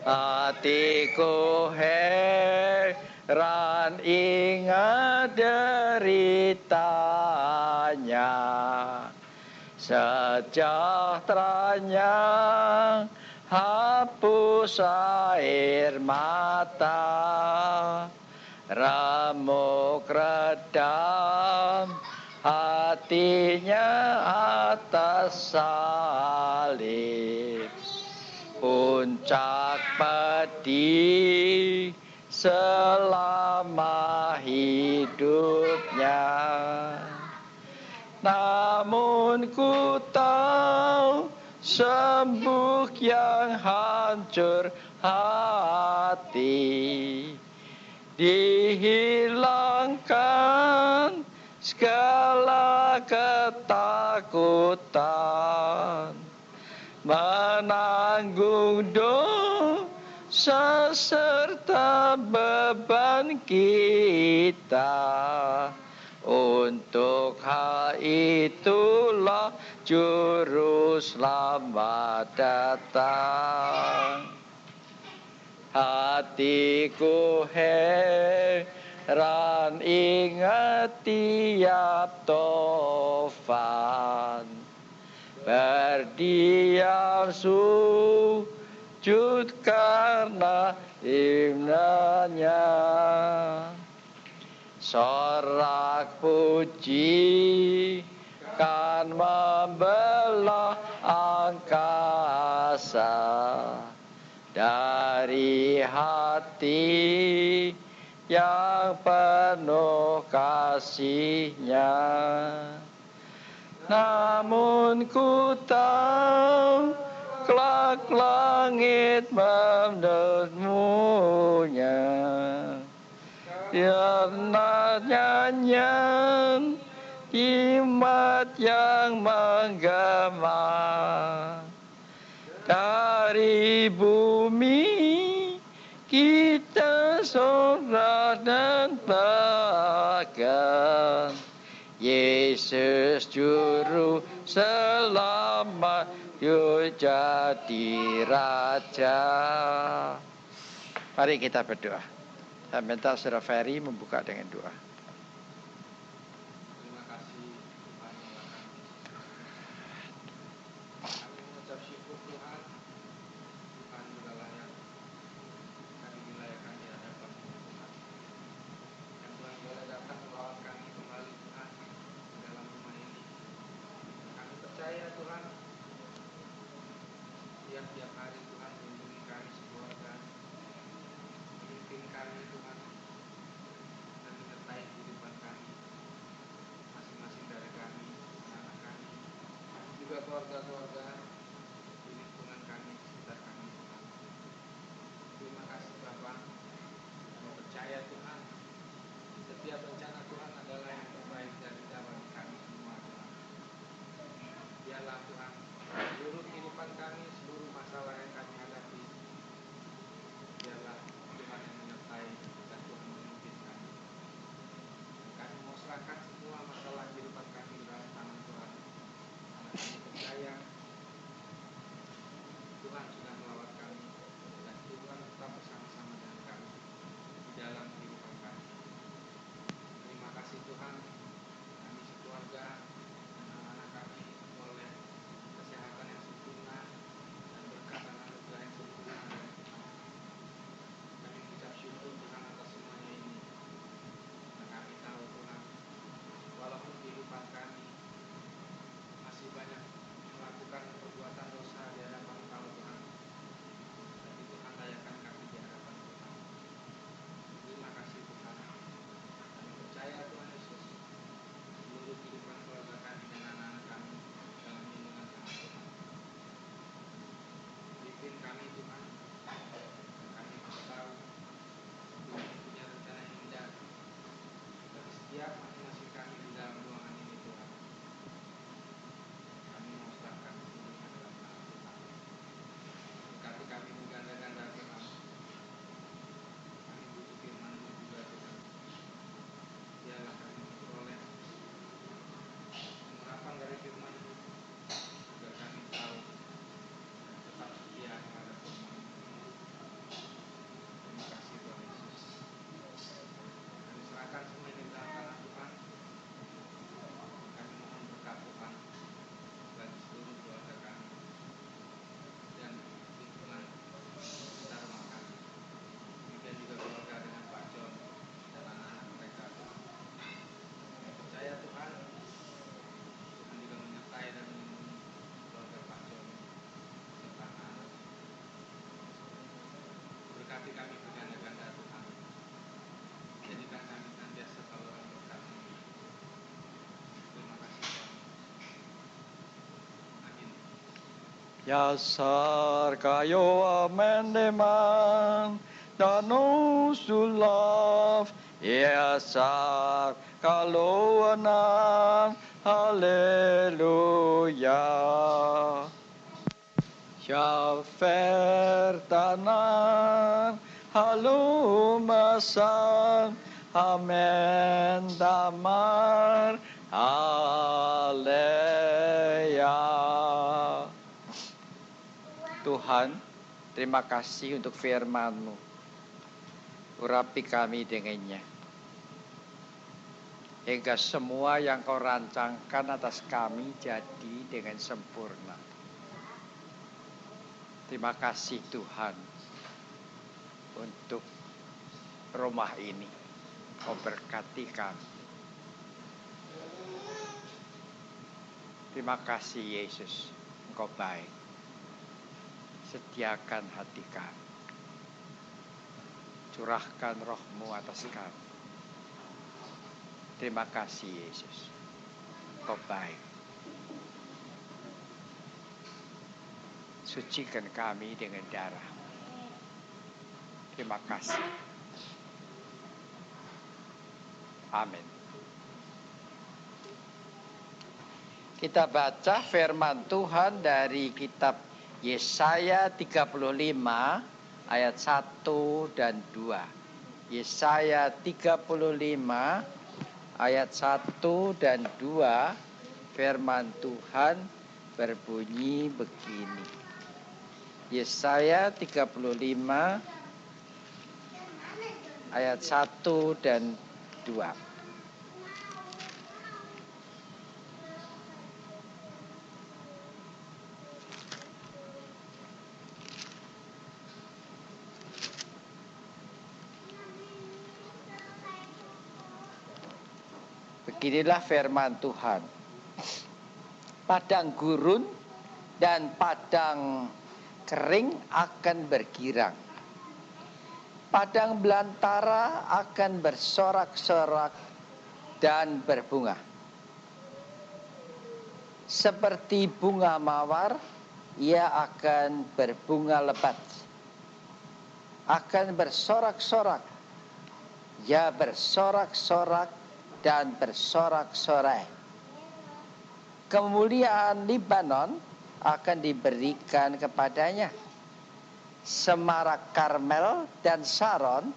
Hatiku heran ingat deritanya, sejahteranya hapus air mata, remuk redam hatinya atas salib. Puncak pedih selama hidupnya. Namun ku tahu sembuh yang hancur hati, dihilangkan segala ketakutan, menanggung dosa serta beban kita. Untuk hal itulah Juru Selamat datang. Hatiku heran ingat tiap tofan, berdiam sujud karena himnanya. Sorak puji kan membelah angkasa, dari hati yang penuh kasih-Nya. Namun ku tahu kelak langit menurutmu-Nya, karena nyanyian hikmat yang menggema dari bumi kita sorak dan bahkan Yesus Juru Selamat yuk jadi Raja. Mari kita berdoa. Saya minta Saudara Ferry membuka dengan doa. Terima kasih Tuhan Allah kami. Kami mengucap syukur Tuhan. Tuhan sudah layak. Kami dilayakkan di hadapan-Mu Tuhan. Dan Tuhan boleh datang melawat kami kembali Tuhan di dalam rumah ini. Kami percaya Tuhan, tiap-tiap hari Tuhan melindungi kami sekeluarga, memimpin kami Tuhan, dan menyertai kehidupan kami, masing-masing dari kami, anak kami, juga keluarga-keluarga di lingkungan kami, di sekitar kami Tuhan. Terima kasih Bapa. Kami percaya Tuhan, setiap rencana Tuhan adalah yang terbaik dari dalam kami semua Tuhan. Biarlah Tuhan, seluruh kehidupan kami, seluruh masalah yang kami hadapi, biarlah Tuhan yang menyertai dan Tuhan memimpin kami. Kami mau serahkan semua masalah kehidupan kami dalam tangan Tuhan. Karena kami percaya berkati kami berganda-ganda Tuhan. Jadikan kami senantiasa saluran berkat. Terima kasih Tuhan. Amin. Yasar kayo amendeman danu sulaf yasar kaluanan haleluya. Syafer tanan halumasan amen damar haleluya. Tuhan, terima kasih untuk firman-Mu. Urapi kami dengannya. Hingga semua yang Kau rancangkan atas kami jadi dengan sempurna. Terima kasih Tuhan untuk rumah ini. Kau berkati kami. Terima kasih Yesus, Engkau baik. Sediakan hati kami. Curahkan roh-Mu atas kami. Terima kasih Yesus. Engkau baik. Sucikan kami dengan darah. Terima kasih. Amin. Kita baca firman Tuhan dari kitab Yesaya 35 ayat 1 dan 2. Yesaya 35 ayat 1 dan 2, firman Tuhan berbunyi begini. Yesaya 35 ayat 1 dan 2. Beginilah firman Tuhan. Padang gurun dan padang kering akan bergirang. Padang belantara akan bersorak-sorak dan berbunga. Seperti bunga mawar, ia akan berbunga lebat. Akan bersorak-sorak. Ya bersorak-sorak dan bersorak-sorai. Kemuliaan Libanon akan diberikan kepadanya. Semarak Karmel dan Saron,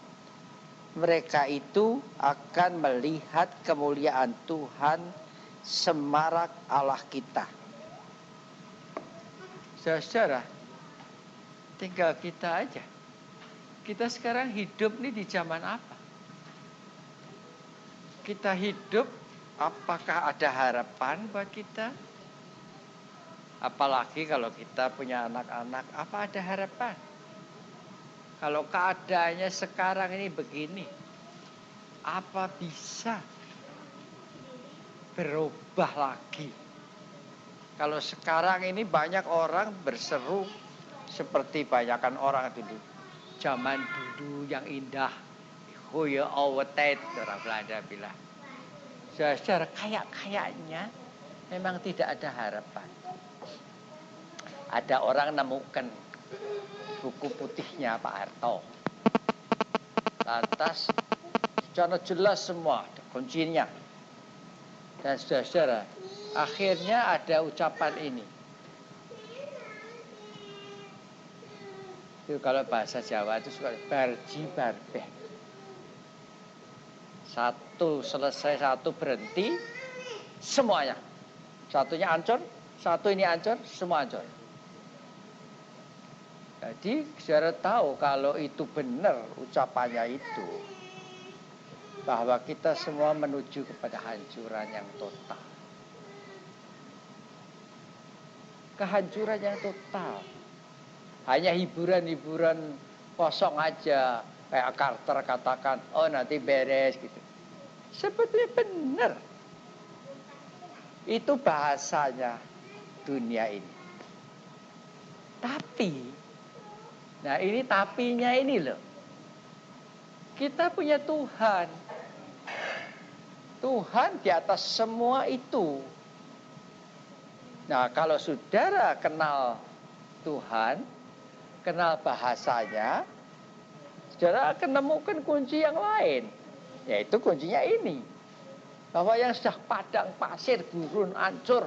mereka itu akan melihat kemuliaan Tuhan, semarak Allah kita. Saudara, tinggal kita aja. Kita sekarang hidup nih di zaman apa? Kita hidup, apakah ada harapan buat kita? Apalagi kalau kita punya anak-anak, apa ada harapan? Kalau keadaannya sekarang ini begini, apa bisa berubah lagi? Kalau sekarang ini banyak orang berseru seperti banyakan orang dulu. Zaman dulu yang indah, goeie oude tijd, orang Belanda bilang. Saudara, kayaknya memang tidak ada harapan. Ada orang nemukan buku putihnya Pak Harto. Lantas secara jelas semua kuncinya. Dan saudara, akhirnya ada ucapan ini. Itu kalau bahasa Jawa itu suka barji barbeh. Satu selesai, satu berhenti, semuanya. Satunya hancur, satu ini hancur, semua hancur. Jadi saudara tahu kalau itu benar ucapannya itu, bahwa kita semua menuju kepada hancuran yang total. Kehancuran yang total. Hanya hiburan-hiburan kosong aja. Kayak Carter katakan, oh nanti beres gitu. Sebetulnya benar. Itu bahasanya dunia ini. Tapi, nah ini tapinya ini loh. Kita punya Tuhan. Tuhan di atas semua itu. Nah, kalau saudara kenal Tuhan, kenal bahasanya, saudara akan menemukan kunci yang lain. Yaitu kuncinya ini. Bahwa yang sudah padang pasir, gurun, hancur,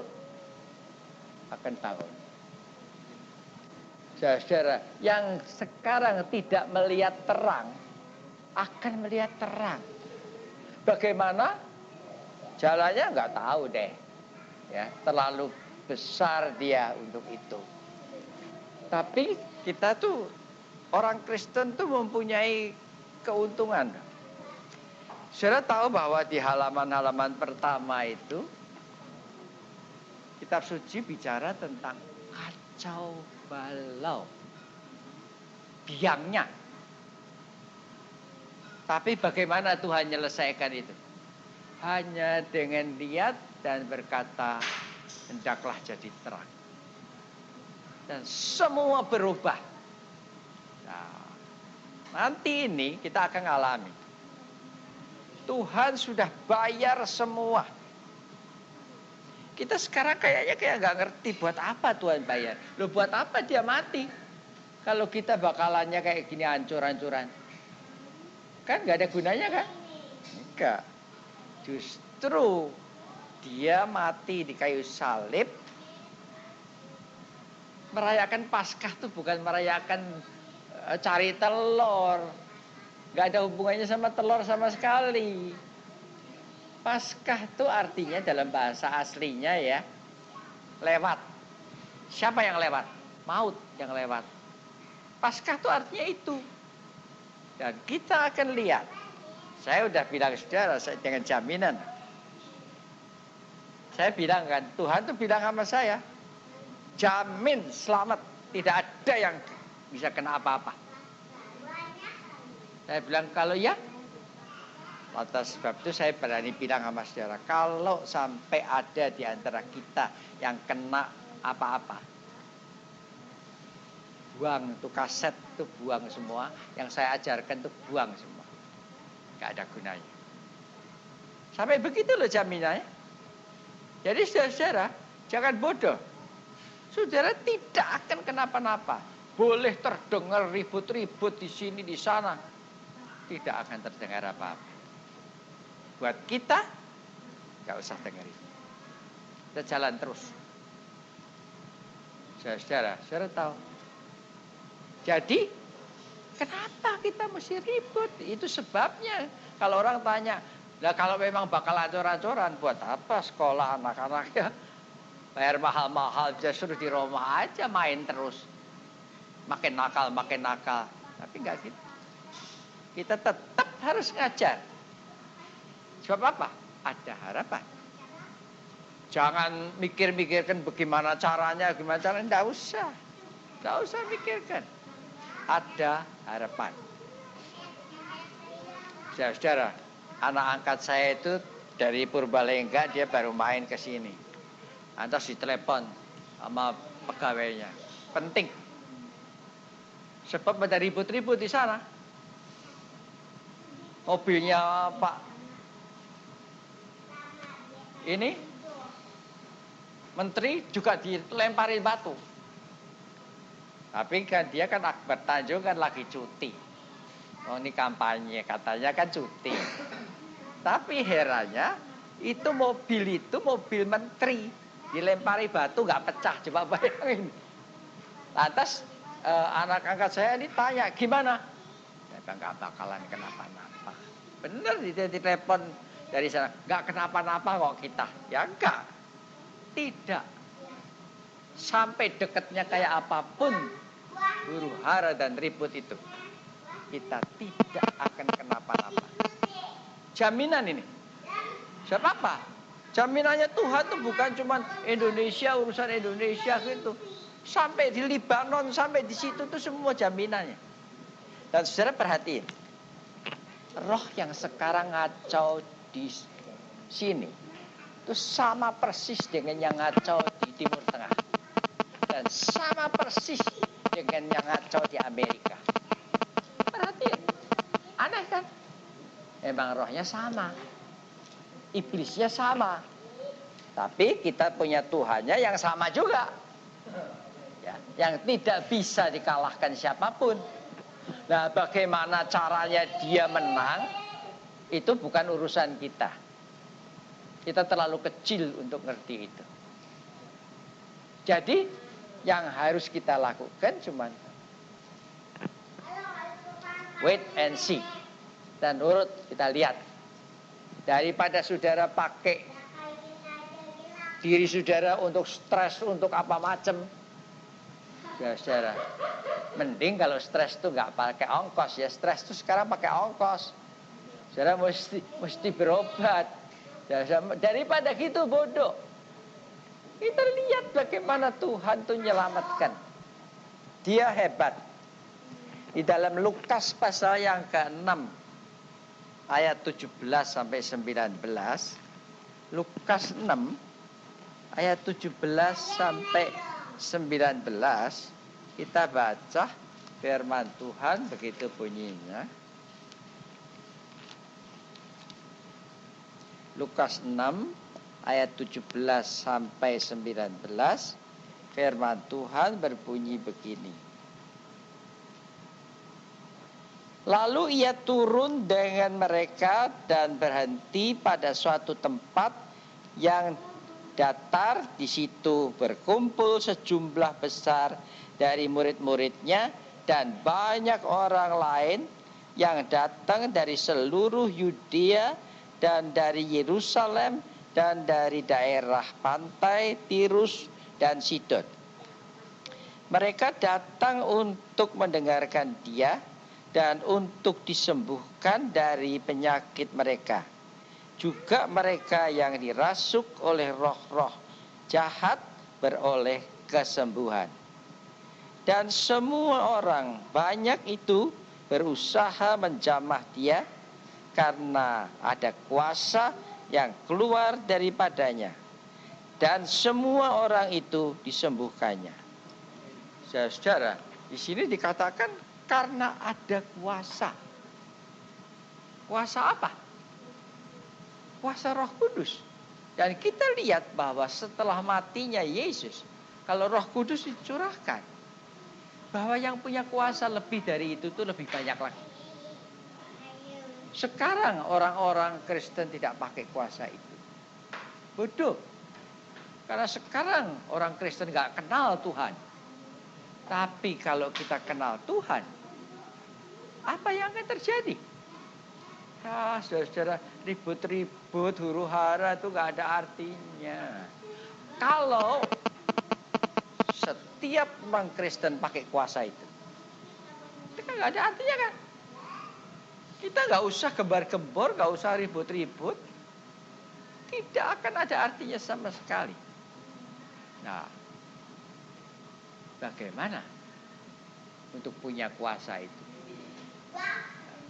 akan bangun. Saudara, yang sekarang tidak melihat terang, akan melihat terang. Bagaimana? Jalannya nggak tahu deh. Ya, terlalu besar dia untuk itu. Tapi kita tuh, orang Kristen tuh mempunyai keuntungan. Saudara tahu bahwa di halaman-halaman pertama itu, kitab suci bicara tentang kacau balau, biangnya. Tapi bagaimana Tuhan menyelesaikan itu? Hanya dengan lihat dan berkata, hendaklah jadi terang. Dan semua berubah. Nah, nanti ini kita akan alami. Tuhan sudah bayar semua. Kita sekarang kayaknya nggak ngerti buat apa Tuhan bayar. Loh, buat apa dia mati? Kalau kita bakalannya kayak gini hancur-hancuran. Kan nggak ada gunanya kan? Enggak. Justru dia mati di kayu salib. Merayakan Paskah itu bukan merayakan cari telur. Nggak ada hubungannya sama telur sama sekali. Paskah itu artinya dalam bahasa aslinya ya, lewat. Siapa yang lewat? Maut yang lewat. Paskah itu artinya itu. Dan kita akan lihat. Saya udah bilang saudara, saya dengan jaminan. Saya bilang kan, Tuhan tuh bilang sama saya, jamin selamat, tidak ada yang bisa kena apa-apa. Saya bilang kalau ya, atas sebab itu saya berani bilang sama saudara, kalau sampai ada di antara kita yang kena apa-apa, buang itu kaset, itu buang semua. Yang saya ajarkan itu buang semua. Gak ada gunanya. Sampai begitu loh jaminannya. Jadi saudara, jangan bodoh. Saudara tidak akan kenapa-napa. Boleh terdengar ribut-ribut di sini, di sana. Tidak akan terdengar apa-apa. Buat kita, gak usah dengerin. Kita jalan terus. Saudara tahu. Jadi, kenapa kita mesti ribut? Itu sebabnya. Kalau orang tanya, lah kalau memang bakal ancur-ancuran, buat apa sekolah anak-anaknya? Bayar mahal-mahal, bisa suruh di rumah aja main terus. Makin nakal. Tapi enggak gitu. Kita tetap harus ngajar. Sebab apa? Ada harapan. Jangan mikir-mikirkan bagaimana caranya, enggak usah. Enggak usah mikirkan. Ada harapan. Saudara, anak angkat saya itu dari Purbalingga, dia baru main ke sini. Antas ditelepon sama pegawainya. Penting. Sebab ada ribut-ribut di sana. Mobilnya Pak ini menteri juga dilemparin batu. Tapi kan dia kan Akbar Tanjung kan lagi cuti. Oh ini kampanye katanya kan cuti. Tapi herannya itu mobil menteri dilempari batu nggak pecah, coba bayangin. Lantas anak angkat saya ini tanya gimana? Saya nggak bakalan kenapa-napa. Bener dia ditelepon dari sana, nggak kenapa-napa kok kita. Ya enggak, tidak. Sampai dekatnya kayak apapun huru hara dan ribut itu, kita tidak akan kenapa-napa. Jaminan ini. Siapa apa? Jaminannya Tuhan tuh bukan cuma Indonesia, urusan Indonesia gitu. Sampai di Libanon, sampai di situ tuh semua jaminannya. Dan saudara perhatiin, roh yang sekarang ngacau di sini itu sama persis dengan yang ngacau di Timur Tengah. Dan sama persis dengan yang ngacau di Amerika. Perhatiin, aneh kan? Memang rohnya sama. Iblisnya sama. Tapi kita punya Tuhannya yang sama juga. Ya, yang tidak bisa dikalahkan siapapun. Nah, bagaimana caranya dia menang, itu bukan urusan kita. Kita terlalu kecil untuk ngerti itu. Jadi, yang harus kita lakukan cuma wait and see. Dan urut, kita lihat. Daripada saudara pakai diri saudara untuk stres, untuk apa macam, ya saudara, mending kalau stres itu nggak pakai ongkos ya. Stres itu sekarang pakai ongkos. Saudara mesti berobat. Ya, daripada gitu bodoh. Kita lihat bagaimana Tuhan tuh menyelamatkan. Dia hebat. Di dalam Lukas pasal yang ke-6 ayat 17 sampai 19. Lukas 6 ayat 17 sampai 19 kita baca firman Tuhan begitu bunyinya. Lukas 6 ayat 17 sampai 19 firman Tuhan berbunyi begini. Lalu ia turun dengan mereka dan berhenti pada suatu tempat yang datar. Di situ berkumpul sejumlah besar dari murid-muridnya dan banyak orang lain yang datang dari seluruh Yudea dan dari Yerusalem dan dari daerah pantai Tirus dan Sidon. Mereka datang untuk mendengarkan dia dan untuk disembuhkan dari penyakit mereka. Juga mereka yang dirasuk oleh roh-roh jahat beroleh kesembuhan. Dan semua orang banyak itu berusaha menjamah dia karena ada kuasa yang keluar daripadanya. Dan semua orang itu disembuhkannya. Saudara, di sini dikatakan karena ada kuasa. Kuasa apa? Kuasa Roh Kudus. Dan kita lihat bahwa setelah matinya Yesus, kalau Roh Kudus dicurahkan, bahwa yang punya kuasa lebih dari itu tuh lebih banyak lagi. Sekarang orang-orang Kristen tidak pakai kuasa itu. Bodoh. Karena sekarang orang Kristen gak kenal Tuhan. Tapi kalau kita kenal Tuhan, apa yang akan terjadi? Ya, saudara-saudara, ribut-ribut, huru-hara itu gak ada artinya. Kalau setiap orang Kristen pakai kuasa itu kan gak ada artinya kan? Kita gak usah gembar-gembor, gak usah ribut-ribut. Tidak akan ada artinya sama sekali. Nah, bagaimana untuk punya kuasa itu?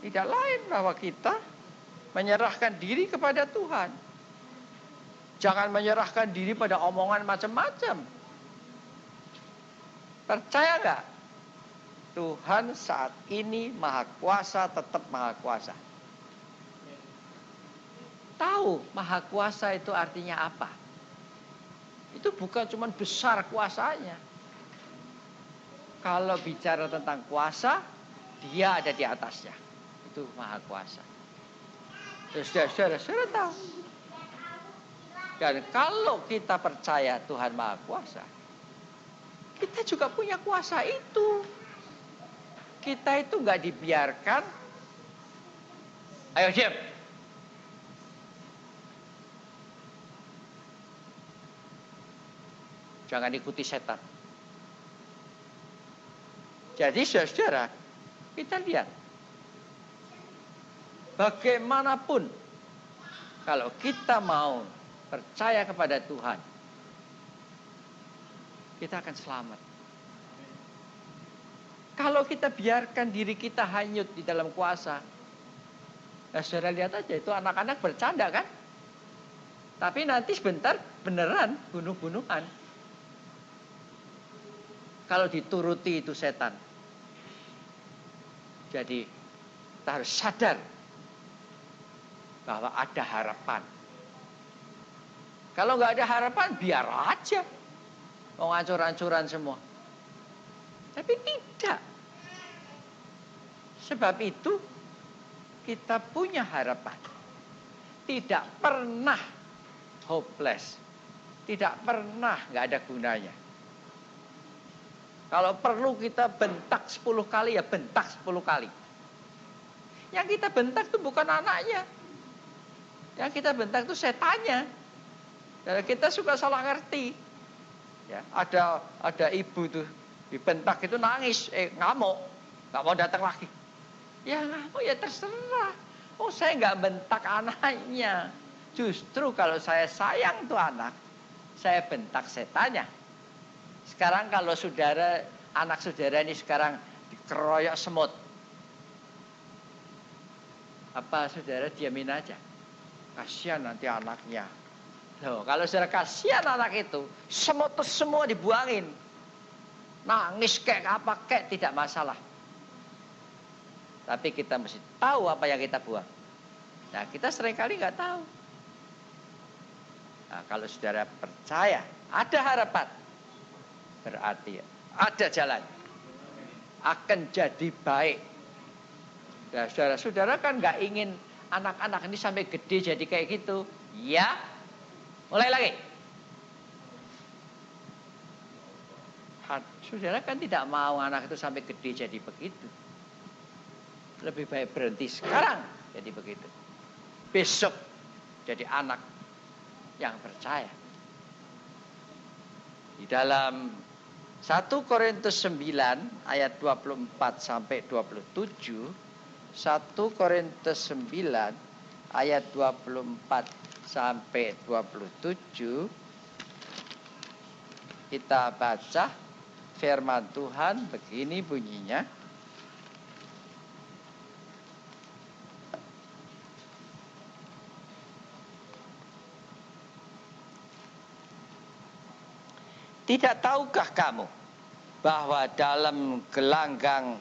Tidak lain bahwa kita menyerahkan diri kepada Tuhan. Jangan menyerahkan diri pada omongan macam-macam. Percaya nggak? Tuhan saat ini maha kuasa, tetap maha kuasa. Tahu maha kuasa itu artinya apa? Itu bukan cuma besar kuasanya. Kalau bicara tentang kuasa, dia ada di atasnya. Itu maha kuasa. Saudara tahu. Dan kalau kita percaya Tuhan maha kuasa, kita juga punya kuasa itu. Kita itu nggak dibiarkan. Ayo diam. Jangan ikuti setan. Jadi saudara, kita lihat. Bagaimanapun, kalau kita mau percaya kepada Tuhan, kita akan selamat. Kalau kita biarkan diri kita hanyut di dalam kuasa, nah saudara lihat aja, itu anak-anak bercanda kan? Tapi nanti sebentar beneran bunuh-bunuhan. Kalau dituruti itu setan. Jadi kita harus sadar bahwa ada harapan. Kalau nggak ada harapan, biar aja. Mau hancur-hancuran semua. Tapi tidak. Sebab itu kita punya harapan. Tidak pernah hopeless. Tidak pernah nggak ada gunanya. Kalau perlu kita bentak 10 kali, ya bentak 10 kali. Yang kita bentak itu bukan anaknya. Yang kita bentak itu setannya. Dan kita suka salah ngerti. Ya, ada ibu tuh dibentak itu nangis, ngamuk, nggak mau datang lagi. Ya ngamuk ya terserah. Oh saya nggak bentak anaknya. Justru kalau saya sayang tuh anak, saya bentak setannya. Sekarang kalau anak saudara ini sekarang dikeroyok semut, apa saudara diamin aja? Kasihan nanti anaknya. Loh, kalau saudara kasihan anak itu, semut itu semua dibuangin. Nangis kayak apa kayak tidak masalah. Tapi kita mesti tahu apa yang kita buang. Nah, kita seringkali nggak tahu. Nah, kalau saudara percaya ada harapan, berarti ada jalan. Akan jadi baik. Nah, saudara-saudara kan nggak ingin anak-anak ini sampai gede jadi kayak gitu. Ya, mulai lagi. Saudara kan tidak mau anak itu sampai gede jadi begitu. Lebih baik berhenti sekarang jadi begitu. Besok jadi anak yang percaya. Di dalam 1 Korintus 9 ayat 24 sampai 27, 1 Korintus 9 ayat 24 sampai 27, kita baca firman Tuhan begini bunyinya. Tidak tahukah kamu bahwa dalam gelanggang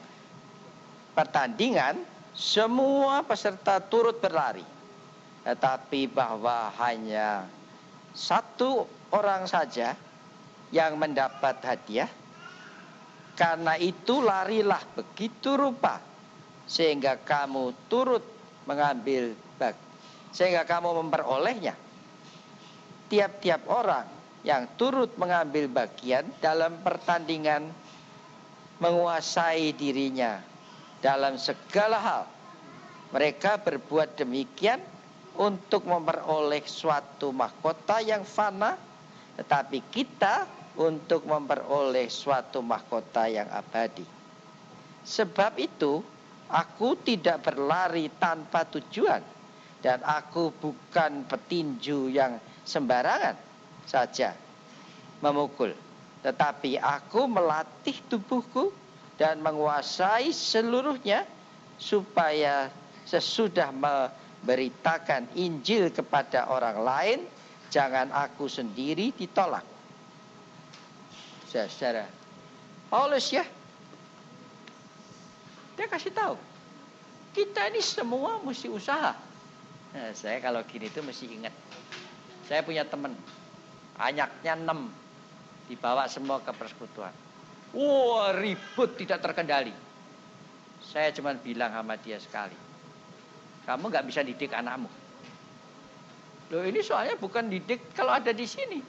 pertandingan semua peserta turut berlari, tetapi bahwa hanya satu orang saja yang mendapat hadiah? Karena itu larilah begitu rupa sehingga kamu turut mengambil sehingga kamu memperolehnya. Tiap-tiap orang yang turut mengambil bagian dalam pertandingan menguasai dirinya dalam segala hal. Mereka berbuat demikian untuk memperoleh suatu mahkota yang fana, tetapi kita untuk memperoleh suatu mahkota yang abadi. Sebab itu aku tidak berlari tanpa tujuan, dan aku bukan petinju yang sembarangan saja memukul, tetapi aku melatih tubuhku dan menguasai seluruhnya, supaya sesudah memberitakan Injil kepada orang lain, jangan aku sendiri ditolak. Saudara Paulus ya, dia kasih tahu kita ini semua mesti usaha. Nah, saya kalau gini tuh mesti ingat, saya punya teman anaknya 6 dibawa semua ke persekutuan. Wah, ribut tidak terkendali. Saya cuma bilang sama dia sekali, kamu nggak bisa didik anakmu. Loh, ini soalnya bukan didik kalau ada di sini,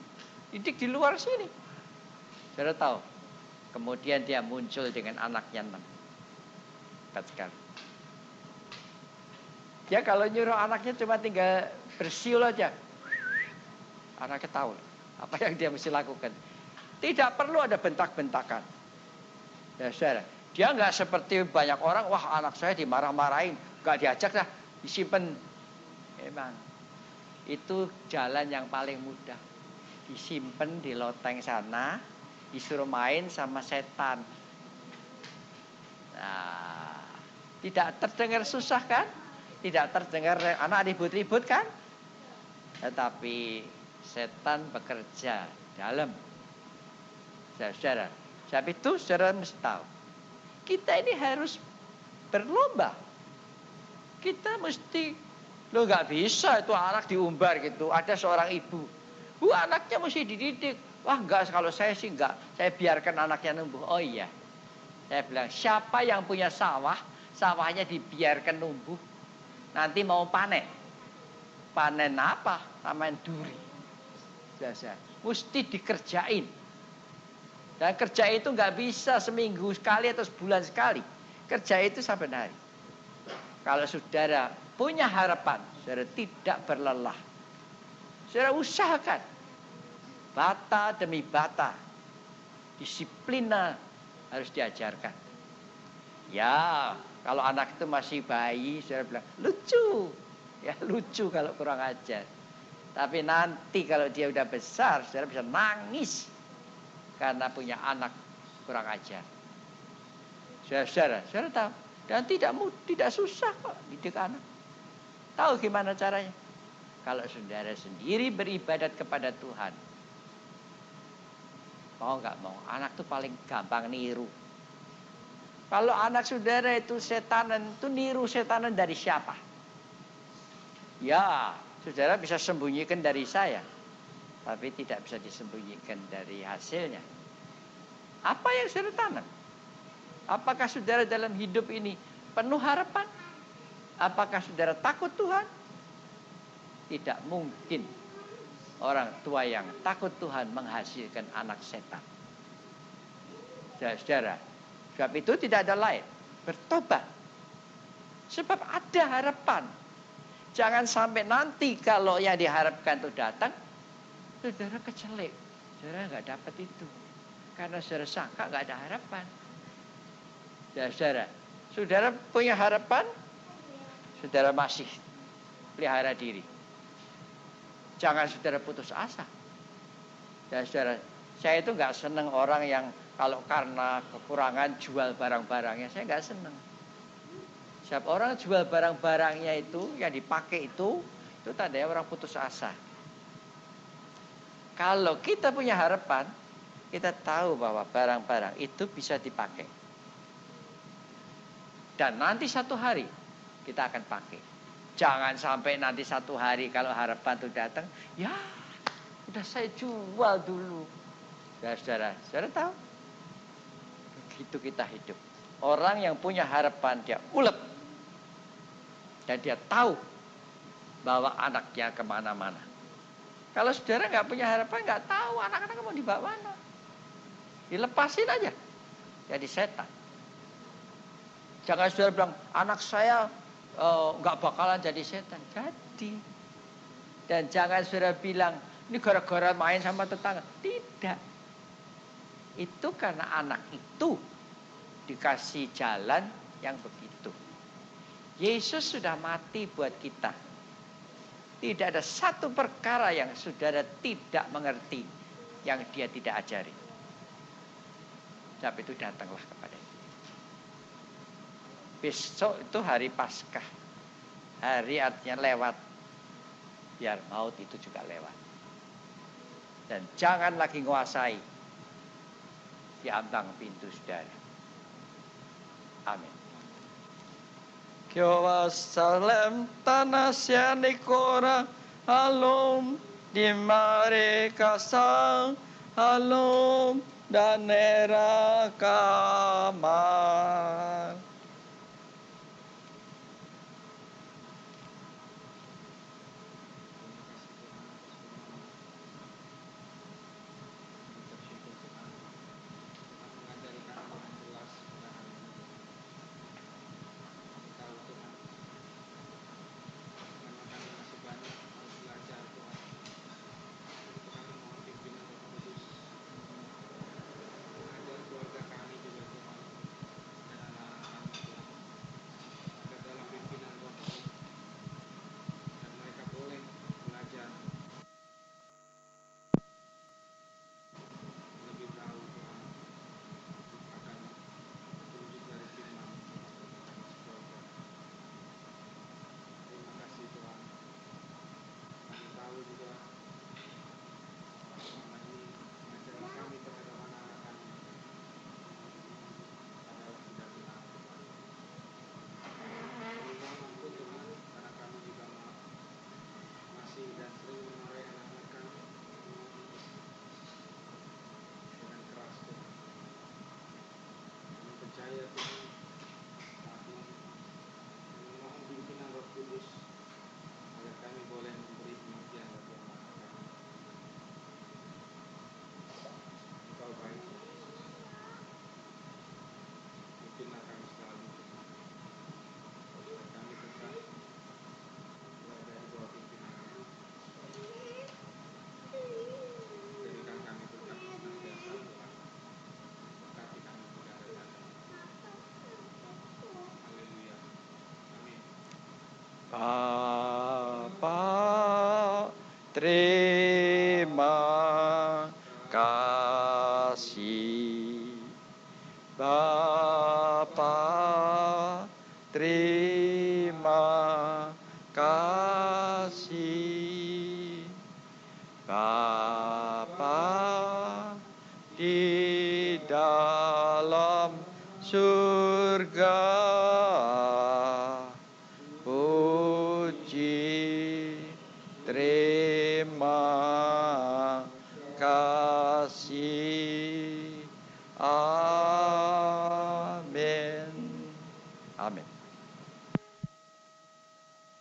didik di luar sini. Saudara tahu, kemudian dia muncul dengan anaknya 6. Hebat sekali. Dia kalau nyuruh anaknya cuma tinggal bersiul aja, anaknya tahu apa yang dia mesti lakukan. Tidak perlu ada bentak-bentakan. Ya saudara, dia nggak seperti banyak orang, wah anak saya dimarah-marahin, nggak diajak lah, disimpan. Emang itu jalan yang paling mudah. Disimpan di loteng sana, disuruh main sama setan. Nah, tidak terdengar susah kan? Tidak terdengar anak ribut-ribut kan? Tetapi setan bekerja dalam. Saudara, sebab itu saudara mesti tahu, kita ini harus berlomba. Kita mesti Lo nggak bisa itu anak diumbar gitu. Ada seorang ibu, anaknya mesti dididik. Wah enggak, kalau saya sih enggak. Saya biarkan anaknya numbuh. Oh iya. Saya bilang, siapa yang punya sawah, sawahnya dibiarkan numbuh. Nanti mau panen. Panen apa? Panen duri. Biasa. Mesti dikerjain. Dan kerja itu nggak bisa seminggu sekali atau sebulan sekali. Kerja itu sampai hari. Kalau saudara punya harapan, saudara tidak berlelah. Saudara usahakan. Bata demi bata. Disiplina harus diajarkan. Ya, kalau anak itu masih bayi, saudara bilang, lucu. Ya lucu kalau kurang ajar. Tapi nanti kalau dia udah besar, saudara bisa nangis. Karena punya anak kurang ajar. Saudara tahu. Dan tidak susah kok didik anak. Tahu gimana caranya? Kalau saudara sendiri beribadat kepada Tuhan. Mau nggak mau, anak tuh paling gampang niru. Kalau anak saudara itu setanan, itu niru setanan dari siapa? Ya, saudara bisa sembunyikan dari saya. Tapi tidak bisa disembunyikan dari hasilnya. Apa yang saudara tanam? Apakah saudara dalam hidup ini penuh harapan? Apakah saudara takut Tuhan? Tidak mungkin orang tua yang takut Tuhan menghasilkan anak setan. Saudara, sebab itu tidak ada lain. Bertobat. Sebab ada harapan. Jangan sampai nanti kalau yang diharapkan itu datang, saudara kecelek. Saudara nggak dapat itu. Karena saudara sangka nggak ada harapan. Saudara punya harapan, saudara masih pelihara diri. Jangan saudara putus asa. Dan saudara, saya itu nggak senang orang yang kalau karena kekurangan jual barang-barangnya, saya nggak senang. Siapa orang jual barang-barangnya itu, yang dipakai itu tandanya orang putus asa. Kalau kita punya harapan, kita tahu bahwa barang-barang itu bisa dipakai. Dan nanti satu hari kita akan pakai. Jangan sampai nanti satu hari kalau harapan itu datang, ya udah saya jual dulu. Ya saudara tahu? Begitu kita hidup. Orang yang punya harapan dia ulep. Dan dia tahu bahwa anaknya kemana-mana. Kalau saudara nggak punya harapan, nggak tahu anak-anak mau dibawa mana. Dilepasin aja. Jadi setan. Jangan saudara bilang, anak saya nggak bakalan jadi setan. Jadi. Dan jangan saudara bilang, ini gara-gara main sama tetangga. Tidak. Itu karena anak itu dikasih jalan yang begitu. Yesus sudah mati buat kita. Tidak ada satu perkara yang saudara tidak mengerti, yang dia tidak ajari. Sebab itu datanglah kepada dia. Besok itu hari Paskah. Hari artinya lewat. Biar maut itu juga lewat. Dan jangan lagi nguasai di ambang pintu saudara. Amin. Kyo Salem tanah sianikora alum di mare kasang alum dan kamar. Bapa, terima kasih. Bapa, terima kasih. Bapa di dalam surga, puji terima kasih. Amin. Amin.